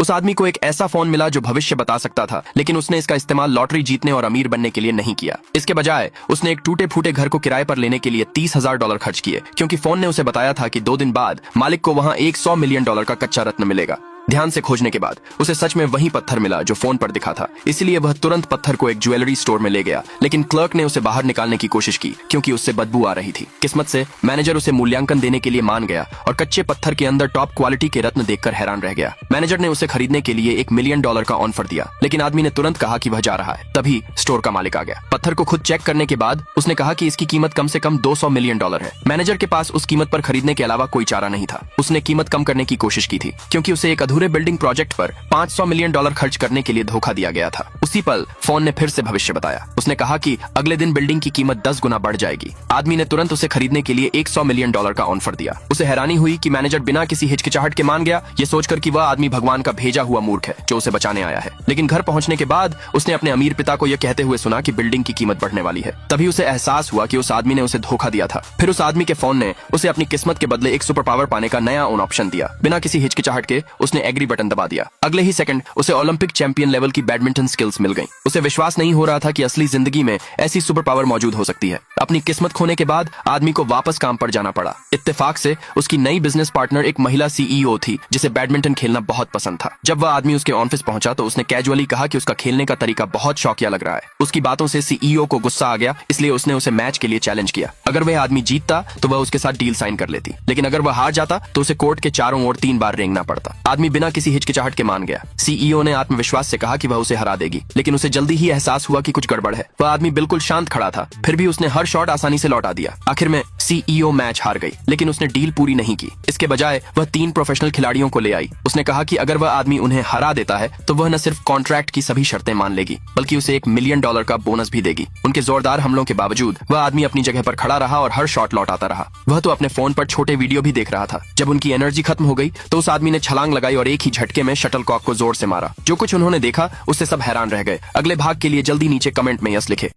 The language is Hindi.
उस आदमी को एक ऐसा फोन मिला जो भविष्य बता सकता था, लेकिन उसने इसका इस्तेमाल लॉटरी जीतने और अमीर बनने के लिए नहीं किया। इसके बजाय उसने एक टूटे फूटे घर को किराए पर लेने के लिए $30,000 खर्च किए, क्योंकि फोन ने उसे बताया था कि 2 दिन बाद मालिक को वहां एक $100 मिलियन का कच्चा रत्न मिलेगा। ध्यान से खोजने के बाद उसे सच में वही पत्थर मिला जो फोन पर दिखा था। इसलिए वह तुरंत पत्थर को एक ज्वेलरी स्टोर में ले गया, लेकिन क्लर्क ने उसे बाहर निकालने की कोशिश की क्योंकि उससे बदबू आ रही थी। किस्मत से मैनेजर उसे मूल्यांकन देने के लिए मान गया और कच्चे पत्थर के अंदर टॉप क्वालिटी के रत्न देखकर हैरान रह गया। मैनेजर ने उसे खरीदने के लिए $1 मिलियन का ऑफर दिया, लेकिन आदमी ने तुरंत कहा कि वह जा रहा है। तभी स्टोर का मालिक आ गया। पत्थर को खुद चेक करने के बाद उसने कहा कि इसकी कीमत कम से कम $200 मिलियन है। मैनेजर के पास उस कीमत पर खरीदने के अलावा कोई चारा नहीं था। उसने कीमत कम करने की कोशिश की थी क्योंकि उसे एक अधूरे बिल्डिंग प्रोजेक्ट पर $500 मिलियन खर्च करने के लिए धोखा दिया गया था। उसी पल फोन ने फिर से भविष्य बताया। उसने कहा कि अगले दिन बिल्डिंग की कीमत 10 गुना बढ़ जाएगी। आदमी ने तुरंत उसे खरीदने के लिए $100 मिलियन का ऑफर दिया। उसे हैरानी हुई कि मैनेजर बिना किसी हिचकिचाहट के मान गया, ये सोचकर कि वह आदमी भगवान का भेजा हुआ मूर्ख है जो उसे बचाने आया है। लेकिन घर पहुंचने के बाद उसने अपने अमीर पिता को यह कहते हुए सुना कि बिल्डिंग की कीमत बढ़ने वाली है। तभी उसे एहसास हुआ कि उस आदमी ने उसे धोखा दिया था। फिर उस आदमी के फोन ने उसे अपनी किस्मत के बदले एक सुपर पावर पाने का नया ऑन ऑप्शन दिया। बिना किसी हिचकिचाहट के उसने एग्री बटन दबा दिया। अगले ही सेकंड उसे ओलंपिक चैंपियन लेवल की बैडमिंटन स्किल्स मिल गईं। उसे विश्वास नहीं हो रहा था कि असली जिंदगी में ऐसी सुपर पावर मौजूद हो सकती है। अपनी किस्मत खोने के बाद आदमी को वापस काम पर जाना पड़ा। इत्तेफाक से उसकी नई बिजनेस पार्टनर एक महिला सीईओ थी जिसे बैडमिंटन खेलना बहुत पसंद था। जब वह आदमी उसके ऑफिस पहुंचा तो उसने कैजुअली कहा कि उसका खेलने का तरीका बहुत शौकिया लग रहा है। उसकी बातों से सीईओ को गुस्सा आ गया, इसलिए उसने उसे मैच के लिए चैलेंज किया। अगर वह आदमी जीतता तो वह उसके साथ डील साइन कर लेती, लेकिन अगर वह हार जाता तो उसे कोर्ट के चारों ओर 3 बार रेंगना पड़ता। आदमी बिना किसी हिचकिचाहट के मान गया। सीईओ ने आत्मविश्वास से कहा कि वह उसे हरा देगी, लेकिन उसे जल्दी ही एहसास हुआ कि कुछ गड़बड़ है। वह आदमी बिल्कुल शांत खड़ा था, फिर भी उसने हर शॉट आसानी से लौटा दिया। आखिर में सीईओ मैच हार गई, लेकिन उसने डील पूरी नहीं की। इसके बजाय वह 3 प्रोफेशनल खिलाड़ियों को ले आई। उसने कहा कि अगर वह आदमी उन्हें हरा देता है तो वह न सिर्फ कॉन्ट्रैक्ट की सभी शर्तें मान लेगी, बल्कि उसे $1 मिलियन का बोनस भी देगी। उनके जोरदार हमलों के बावजूद वह आदमी अपनी जगह पर खड़ा रहा और हर शॉट लौटाता रहा। वह तो अपने फोन पर छोटे वीडियो भी देख रहा था। जब उनकी एनर्जी खत्म हो गई तो उस आदमी ने छलांग लगाई और एक ही झटके में शटलकॉक को जोर से मारा। जो कुछ उन्होंने देखा उससे सब हैरान रह गए। अगले भाग के लिए जल्दी नीचे कमेंट में यस लिखे।